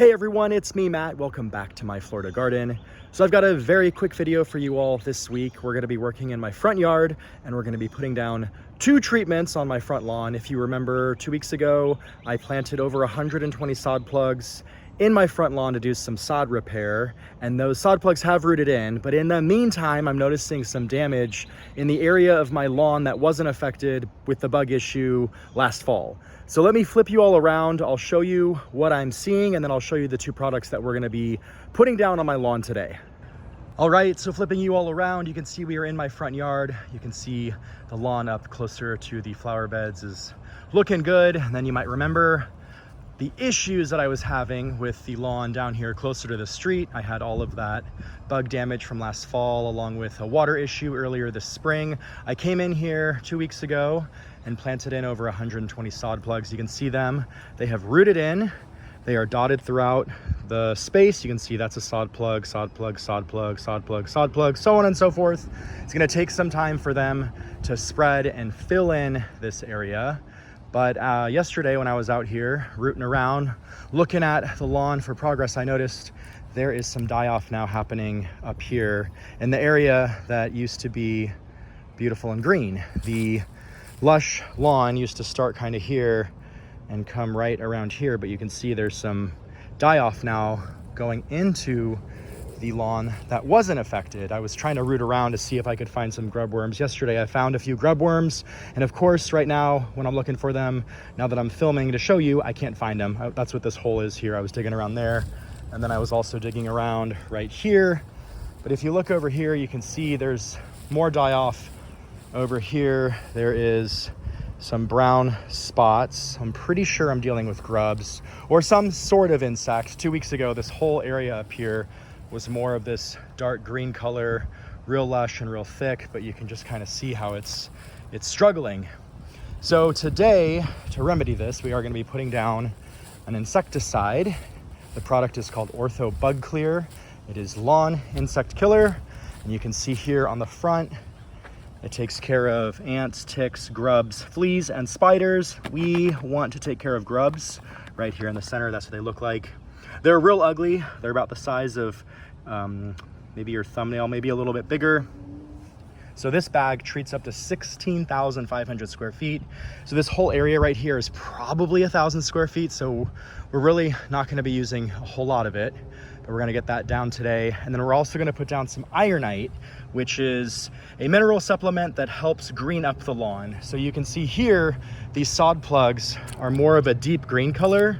Hey everyone, it's me, Matt. Welcome back to my Florida garden. So I've got a very quick video for you all this week. We're gonna be working in my front yard and we're gonna be putting down 2 treatments on my front lawn. If you remember 2 weeks ago, I planted over 120 sod plugs in my front lawn to do some sod repair, and those sod plugs have rooted in, but in the meantime, I'm noticing some damage in the area of my lawn that wasn't affected with the bug issue last fall. So let me flip you all around. I'll show you what I'm seeing, and then I'll show you the 2 products that we're gonna be putting down on my lawn today. All right, so flipping you all around, you can see we are in my front yard. You can see the lawn up closer to the flower beds is looking good. And then you might remember the issues that I was having with the lawn down here closer to the street. I had all of that bug damage from last fall, along with a water issue earlier this spring. I came in here 2 weeks ago and planted in over 120 sod plugs. You can see them. They have rooted in. They are dotted throughout the space. You can see that's a sod plug, sod plug, sod plug, sod plug, sod plug, so on and so forth. It's gonna take some time for them to spread and fill in this area. But yesterday when I was out here rooting around, looking at the lawn for progress, I noticed there is some die-off now happening up here in the area that used to be beautiful and green. The lush lawn used to start kind of here and come right around here, but you can see there's some die-off now going into the lawn that wasn't affected. I was trying to root around to see if I could find some grub worms. Yesterday I found a few grub worms, and of course right now when I'm looking for them, now that I'm filming to show you, I can't find them. That's what this hole is here. I was digging around there, and then I was also digging around right here. But if you look over here, you can see there's more die-off over here. There is some brown spots. I'm pretty sure I'm dealing with grubs or some sort of insect. 2 weeks ago, this whole area up here was more of this dark green color, real lush and real thick, but you can just kind of see how it's struggling. So today, to remedy this, we are going to be putting down an insecticide. The product is called Ortho BugClear. It is lawn insect killer, and you can see here on the front, it takes care of ants, ticks, grubs, fleas, and spiders. We want to take care of grubs right here in the center. That's what they look like. They're real ugly. They're about the size of maybe your thumbnail, maybe a little bit bigger. So this bag treats up to 16,500 square feet. So this whole area right here is probably 1,000 square feet. So we're really not gonna be using a whole lot of it, but we're gonna get that down today. And then we're also gonna put down some Ironite, which is a mineral supplement that helps green up the lawn. So you can see here, these sod plugs are more of a deep green color,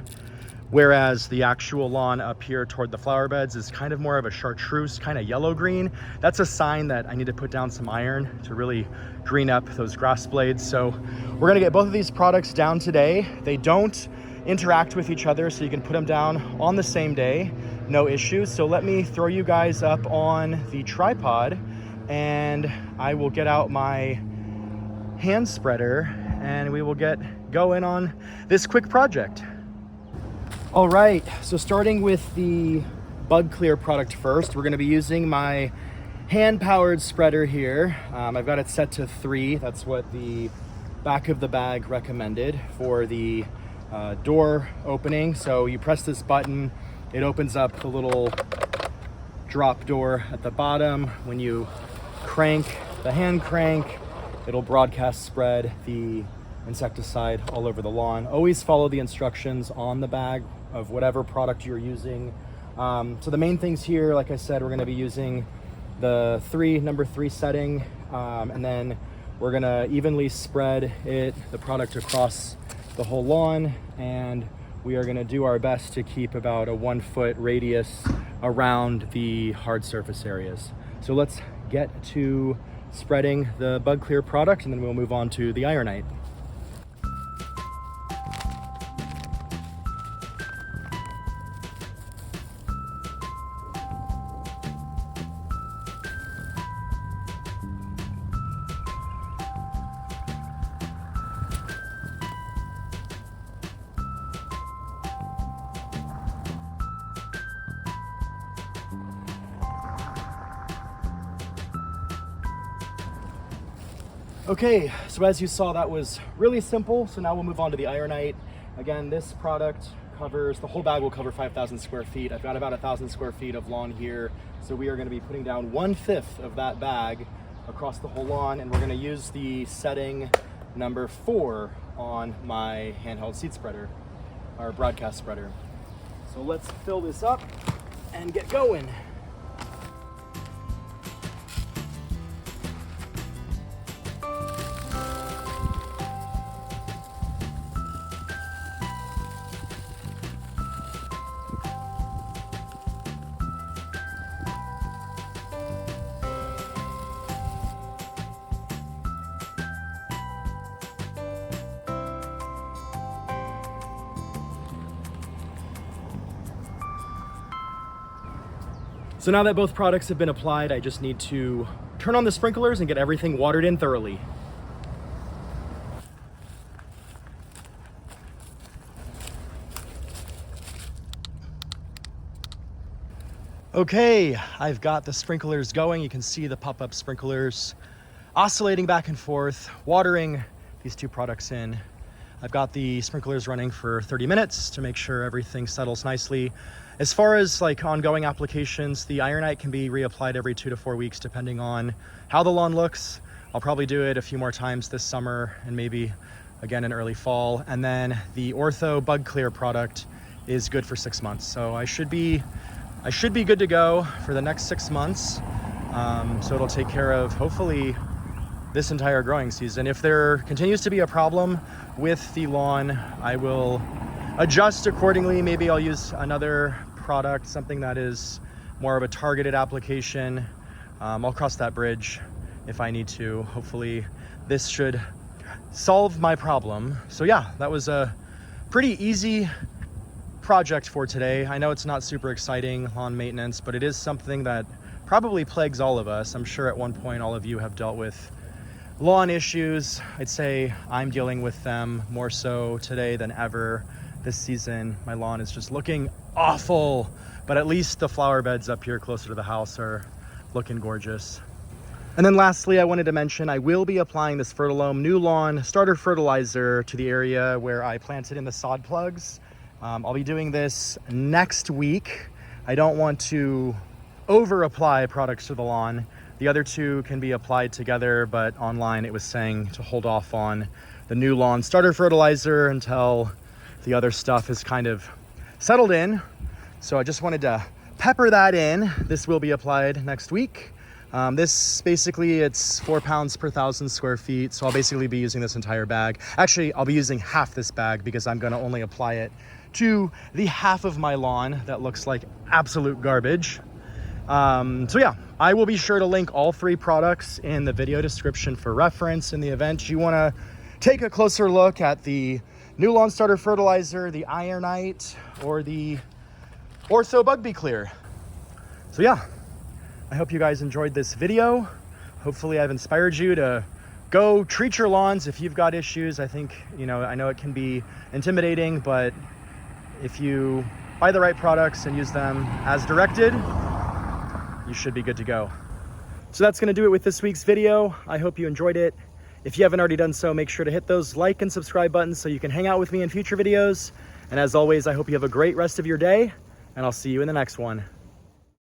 whereas the actual lawn up here toward the flower beds is kind of more of a chartreuse, kind of yellow green. That's a sign that I need to put down some iron to really green up those grass blades. So we're gonna get both of these products down today. They don't interact with each other, so you can put them down on the same day, no issues. So let me throw you guys up on the tripod and I will get out my hand spreader and we will get going on this quick project. All right, so starting with the BugClear product first, we're gonna be using my hand-powered spreader here. I've got it set to 3. That's what the back of the bag recommended for the door opening. So you press this button, it opens up the little drop door at the bottom. When you crank the hand crank, it'll broadcast spread the insecticide all over the lawn. Always follow the instructions on the bag of whatever product you're using. So the main things here, like I said, we're gonna be using the number 3 setting, and then we're gonna evenly spread the product across the whole lawn, and we are gonna do our best to keep about a 1-foot radius around the hard surface areas. So let's get to spreading the BugClear product, and then we'll move on to the Ironite. Okay, so as you saw, that was really simple. So now we'll move on to the Ironite. Again, this product covers, the whole bag will cover 5,000 square feet. I've got about 1,000 square feet of lawn here. So we are gonna be putting down 1/5 of that bag across the whole lawn, and we're gonna use the setting number 4 on my handheld seed spreader, our broadcast spreader. So let's fill this up and get going. So now that both products have been applied, I just need to turn on the sprinklers and get everything watered in thoroughly. Okay, I've got the sprinklers going. You can see the pop-up sprinklers oscillating back and forth, watering these 2 products in. I've got the sprinklers running for 30 minutes to make sure everything settles nicely. As far as like ongoing applications, the Ironite can be reapplied every 2 to 4 weeks depending on how the lawn looks. I'll probably do it a few more times this summer and maybe again in early fall. And then the Ortho BugClear product is good for 6 months. So I should be good to go for the next 6 months. So it'll take care of hopefully this entire growing season. If there continues to be a problem with the lawn, I will adjust accordingly. Maybe I'll use another product, something that is more of a targeted application. I'll cross that bridge if I need to. Hopefully this should solve my problem. So yeah, that was a pretty easy project for today. I know it's not super exciting lawn maintenance, but it is something that probably plagues all of us. I'm sure at one point all of you have dealt with lawn issues. I'd say I'm dealing with them more so today than ever this season. My lawn is just looking awful, but at least the flower beds up here closer to the house are looking gorgeous. And then lastly, I wanted to mention I will be applying this Fertilome new lawn starter fertilizer to the area where I planted in the sod plugs. I'll be doing this next week. I don't want to over apply products to the lawn. The other 2 can be applied together, but online it was saying to hold off on the new lawn starter fertilizer until the other stuff is kind of settled in. So I just wanted to pepper that in. This will be applied next week. This basically, it's 4 pounds per 1,000 square feet. So I'll basically be using this entire bag. Actually, I'll be using half this bag because I'm gonna only apply it to the half of my lawn that looks like absolute garbage. So yeah, I will be sure to link all 3 products in the video description for reference in the event you want to take a closer look at the new lawn starter fertilizer, the Ironite, or the Ortho BugClear. So yeah, I hope you guys enjoyed this video. Hopefully I've inspired you to go treat your lawns if you've got issues. I think, I know it can be intimidating, but if you buy the right products and use them as directed, you should be good to go. So that's gonna do it with this week's video. I hope you enjoyed it. If you haven't already done so, make sure to hit those like and subscribe buttons so you can hang out with me in future videos. And as always, I hope you have a great rest of your day, and I'll see you in the next one.